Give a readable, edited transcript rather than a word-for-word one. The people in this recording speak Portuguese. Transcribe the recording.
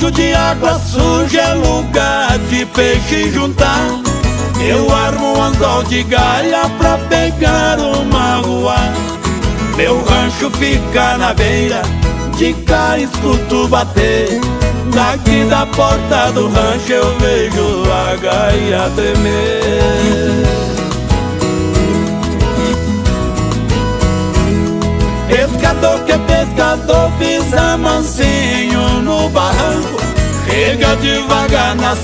rancho de água suja é lugar de peixe juntar. Eu armo um anzol de galha pra pegar uma rua. Meu rancho fica na beira, de cá escuto bater. Daqui da porta do rancho eu vejo a gaia tremer. Pescador que é pescador pisa mansinho no barranco, chega devagar na